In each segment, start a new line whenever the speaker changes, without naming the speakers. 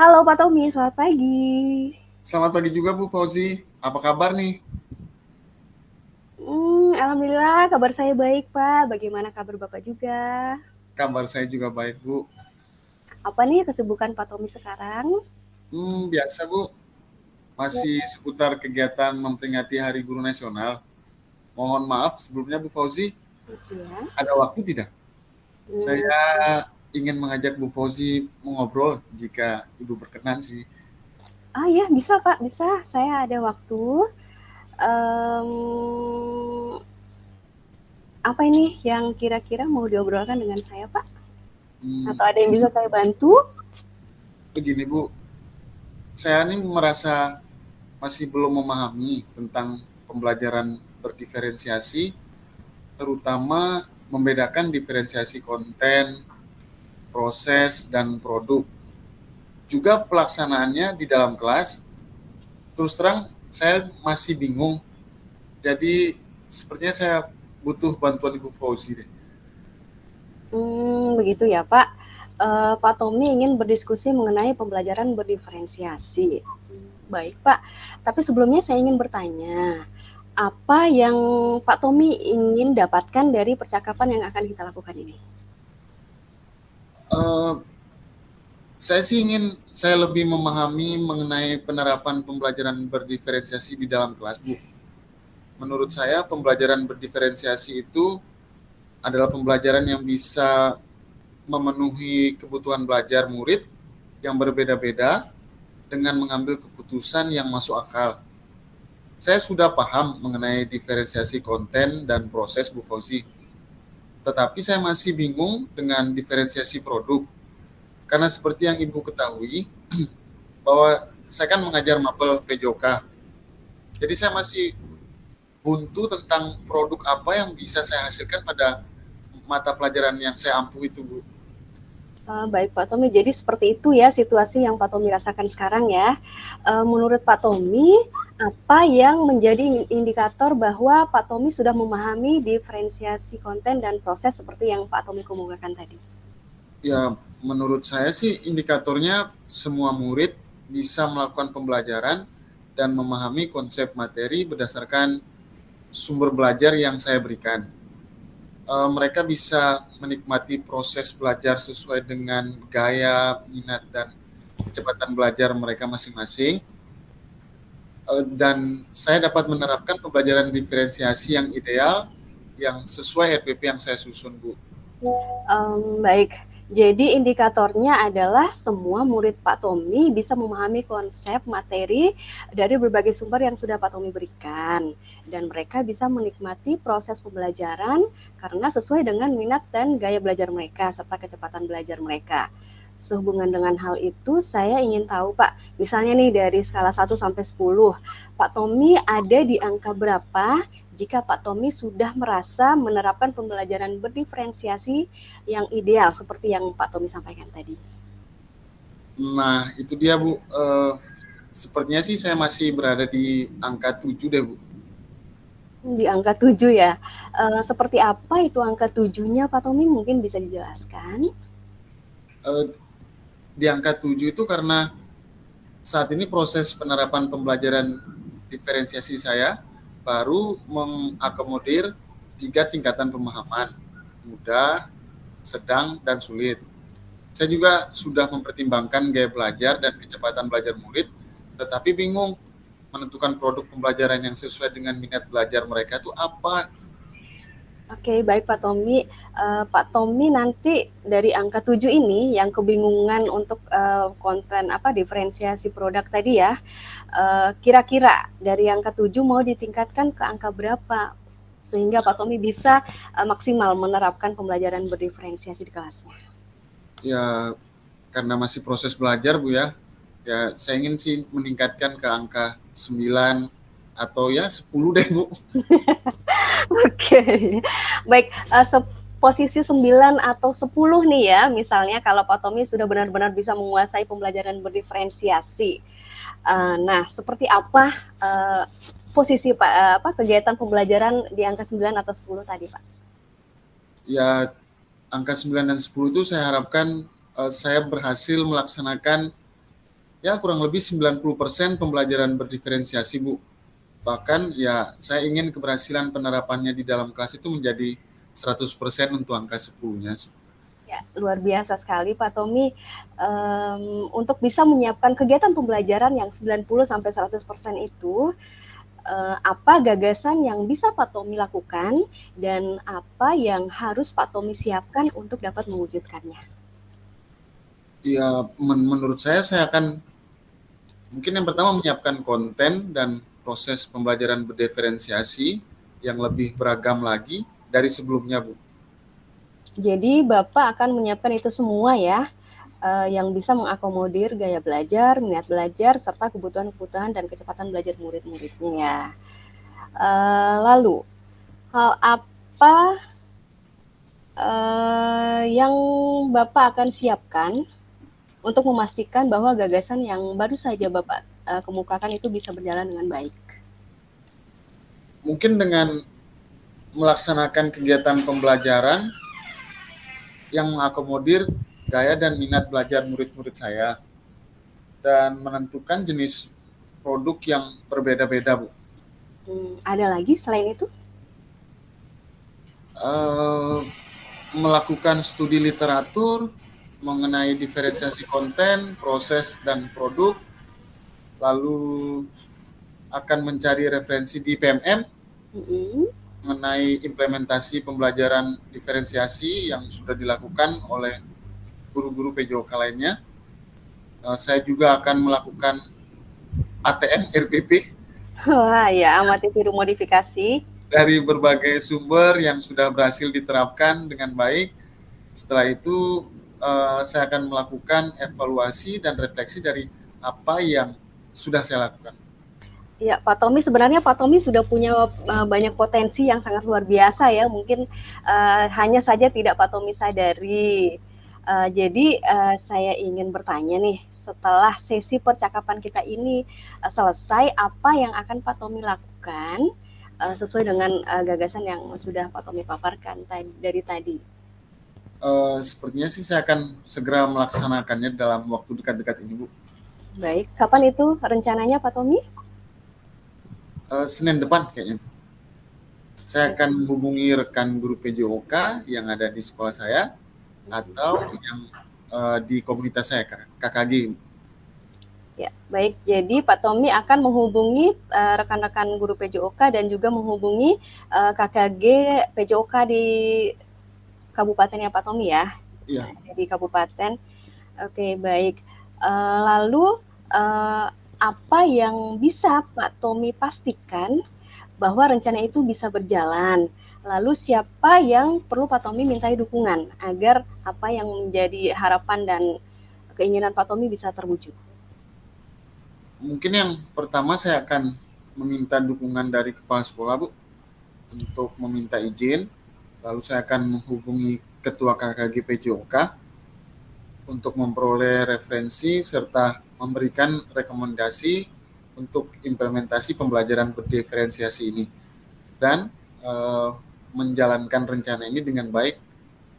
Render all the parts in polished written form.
Halo Pak Tommy, selamat pagi.
Selamat pagi juga Bu Fauzi. Apa kabar nih?
Alhamdulillah kabar saya baik Pak. Bagaimana kabar Bapak juga?
Kabar saya juga baik Bu.
Apa nih kesibukan Pak Tommy sekarang?
Biasa Bu. Masih seputar kegiatan memperingati Hari Guru Nasional. Mohon maaf sebelumnya Bu Fauzi,
Ya.
ada waktu tidak?
Hmm,
Saya ingin mengajak Bu Fauzi mengobrol jika Ibu berkenan sih.
ya bisa Pak, bisa. Saya ada waktu. Em, apa ini yang kira-kira mau diobrolkan dengan saya Pak?
Hmm,
Atau ada yang bisa saya bantu?
Begini Bu, saya ini merasa masih belum memahami tentang pembelajaran berdiferensiasi, terutama membedakan diferensiasi konten, proses, dan produk. Juga pelaksanaannya di dalam kelas, terus terang saya masih bingung. Jadi sepertinya saya butuh bantuan Ibu Fauzi deh.
Begitu ya Pak. Pak Tommy ingin berdiskusi mengenai pembelajaran berdiferensiasi. Baik Pak, tapi sebelumnya saya ingin bertanya, apa yang Pak Tommy ingin dapatkan dari percakapan yang akan kita lakukan ini?
Eh, saya lebih memahami mengenai penerapan pembelajaran berdiferensiasi di dalam kelas, Bu. Menurut saya pembelajaran berdiferensiasi itu adalah pembelajaran yang bisa memenuhi kebutuhan belajar murid yang berbeda-beda dengan mengambil keputusan yang masuk akal. Saya sudah paham mengenai diferensiasi konten dan proses Bu Fauzi, tetapi saya masih bingung dengan diferensiasi produk. Karena seperti yang Ibu ketahui, bahwa saya kan mengajar mapel PJOK, jadi saya masih buntu tentang produk apa yang bisa saya hasilkan pada mata pelajaran yang saya ampu itu, Bu.
Baik Pak Tommy, jadi seperti itu ya situasi yang Pak Tommy rasakan sekarang ya. Menurut Pak Tommy, apa yang menjadi indikator bahwa Pak Tommy sudah memahami diferensiasi konten dan proses seperti yang Pak Tommy kemukakan tadi?
Ya, menurut saya sih indikatornya semua murid bisa melakukan pembelajaran dan memahami konsep materi berdasarkan sumber belajar yang saya berikan. Mereka bisa menikmati proses belajar sesuai dengan gaya, minat, dan kecepatan belajar mereka masing-masing. Dan saya dapat menerapkan pembelajaran diferensiasi yang ideal, yang sesuai RPP yang saya susun, Bu.
Baik, jadi indikatornya adalah semua murid Pak Tommy bisa memahami konsep materi dari berbagai sumber yang sudah Pak Tommy berikan, dan mereka bisa menikmati proses pembelajaran karena sesuai dengan minat dan gaya belajar mereka serta kecepatan belajar mereka. Sehubungan dengan hal itu, saya ingin tahu Pak, misalnya nih dari skala 1 sampai 10, Pak Tommy ada di angka berapa jika Pak Tommy sudah merasa menerapkan pembelajaran berdiferensiasi yang ideal seperti yang Pak Tommy sampaikan tadi?
Nah, itu dia, Bu. Sepertinya sih saya masih berada di angka 7 deh, Bu.
Di angka 7 ya. Seperti apa itu angka 7-nya Pak Tommy mungkin bisa dijelaskan?
Eh, di angka 7 itu karena saat ini proses penerapan pembelajaran diferensiasi saya baru mengakomodir 3 tingkatan pemahaman, mudah, sedang, dan sulit. Saya juga sudah mempertimbangkan gaya belajar dan kecepatan belajar murid, tetapi bingung menentukan produk pembelajaran yang sesuai dengan minat belajar mereka itu apa.
Oke, baik Pak Tommy. Pak Tommy nanti dari angka 7 ini yang kebingungan untuk konten apa diferensiasi produk tadi ya, kira-kira dari angka 7 mau ditingkatkan ke angka berapa sehingga Pak Tommy bisa maksimal menerapkan pembelajaran berdiferensiasi di kelasnya.
Ya, karena masih proses belajar, Bu ya. Ya, saya ingin sih meningkatkan ke angka 9 atau ya 10 deh, Bu.
Oke, baik. Posisi 9 atau 10 nih ya, misalnya kalau Pak Tommy sudah benar-benar bisa menguasai pembelajaran berdiferensiasi. Nah, seperti apa posisi Pak apa kegiatan pembelajaran di angka 9 atau 10 tadi, Pak?
Ya, angka 9 dan 10 itu saya harapkan saya berhasil melaksanakan ya kurang lebih 90% pembelajaran berdiferensiasi, Bu. Bahkan ya saya ingin keberhasilan penerapannya di dalam kelas itu menjadi 100% untuk angka 10-nya.
Ya, luar biasa sekali Pak Tommy, untuk bisa menyiapkan kegiatan pembelajaran yang 90 sampai 100% itu, apa gagasan yang bisa Pak Tommy lakukan dan apa yang harus Pak Tommy siapkan untuk dapat mewujudkannya?
Ya, menurut saya akan mungkin yang pertama menyiapkan konten dan proses pembelajaran berdiferensiasi yang lebih beragam lagi dari sebelumnya, Bu.
Jadi Bapak akan menyiapkan itu semua ya, yang bisa mengakomodir gaya belajar, minat belajar, serta kebutuhan-kebutuhan dan kecepatan belajar murid-muridnya ya. Lalu, hal apa yang Bapak akan siapkan untuk memastikan bahwa gagasan yang baru saja Bapak kemukakan itu bisa berjalan dengan baik?
Mungkin dengan melaksanakan kegiatan pembelajaran yang mengakomodir gaya dan minat belajar murid-murid saya dan menentukan jenis produk yang berbeda-beda, Bu.
Ada lagi selain itu?
Melakukan studi literatur mengenai diferensiasi konten, proses, dan produk, lalu akan mencari referensi di PMM mengenai implementasi pembelajaran diferensiasi yang sudah dilakukan oleh guru-guru PJOK lainnya. Saya juga akan melakukan ATM RPP.
Wah ya, amati tiru modifikasi.
Dari berbagai sumber yang sudah berhasil diterapkan dengan baik. Setelah itu saya akan melakukan evaluasi dan refleksi dari apa yang sudah saya lakukan.
Ya, Pak Tommy, sebenarnya Pak Tommy sudah punya banyak potensi yang sangat luar biasa ya. Mungkin hanya saja tidak Pak Tommy sadari. Jadi saya ingin bertanya nih, setelah sesi percakapan kita ini selesai, apa yang akan Pak Tommy lakukan sesuai dengan gagasan yang sudah Pak Tommy paparkan dari tadi?
Sepertinya sih saya akan segera melaksanakannya dalam waktu dekat-dekat ini, Bu.
Baik, kapan itu rencananya Pak Tommy?
Senin depan kayaknya. Saya akan menghubungi rekan guru PJOK yang ada di sekolah saya atau yang di komunitas saya, KKG.
Ya, baik. Jadi Pak Tommy akan menghubungi rekan-rekan guru PJOK dan juga menghubungi KKG PJOK di kabupatennya Pak Tommy ya.
Iya.
Di kabupaten. Oke, baik. Lalu apa yang bisa Pak Tommy pastikan bahwa rencana itu bisa berjalan? Lalu siapa yang perlu Pak Tommy mintai dukungan agar apa yang menjadi harapan dan keinginan Pak Tommy bisa terwujud?
Mungkin yang pertama saya akan meminta dukungan dari kepala sekolah, Bu, untuk meminta izin. Lalu saya akan menghubungi ketua KKG PJOK untuk memperoleh referensi serta memberikan rekomendasi untuk implementasi pembelajaran berdiferensiasi ini dan menjalankan rencana ini dengan baik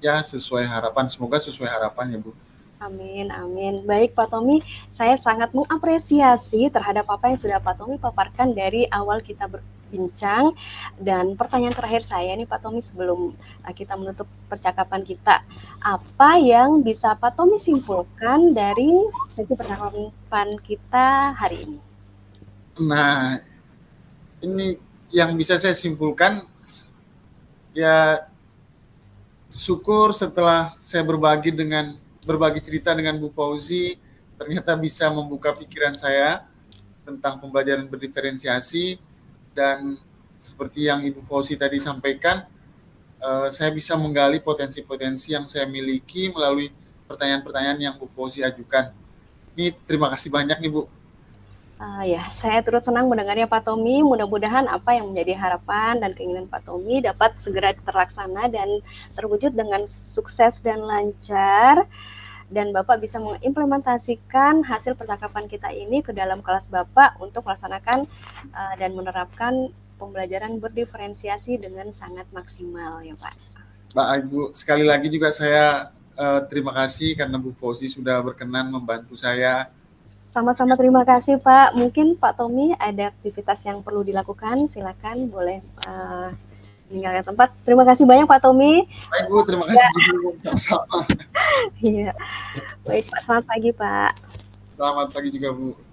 ya, sesuai harapan. Semoga sesuai harapan ya, Bu.
Amin, amin. Baik Pak Tommy, saya sangat mengapresiasi terhadap apa yang sudah Pak Tommy paparkan dari awal kita berbincang. Dan pertanyaan terakhir saya nih Pak Tommy sebelum kita menutup percakapan kita, apa yang bisa Pak Tommy simpulkan dari sesi percakapan kita hari ini?
Nah, ini yang bisa saya simpulkan ya, syukur setelah saya berbagi cerita dengan Bu Fauzi, ternyata bisa membuka pikiran saya tentang pembelajaran berdiferensiasi, dan seperti yang Ibu Fauzi tadi sampaikan, saya bisa menggali potensi-potensi yang saya miliki melalui pertanyaan-pertanyaan yang Bu Fauzi ajukan. Ini terima kasih banyak nih, Bu.
Ya, saya turut senang mendengarnya Pak Tommy. Mudah-mudahan apa yang menjadi harapan dan keinginan Pak Tommy dapat segera terlaksana dan terwujud dengan sukses dan lancar. Dan Bapak bisa mengimplementasikan hasil percakapan kita ini ke dalam kelas Bapak untuk melaksanakan dan menerapkan pembelajaran berdiferensiasi dengan sangat maksimal ya Pak.
Mbak Ibu, sekali lagi juga saya terima kasih karena Bu Fauzi sudah berkenan membantu saya
Sama-sama terima kasih Pak. Mungkin Pak Tommy ada aktivitas yang perlu dilakukan, silakan boleh meninggalkan tempat. Terima kasih banyak Pak Tommy.
Baik Bu, terima kasih juga Bu. Sama-sama.
Iya. Baik Pak, selamat pagi Pak.
Selamat pagi juga Bu.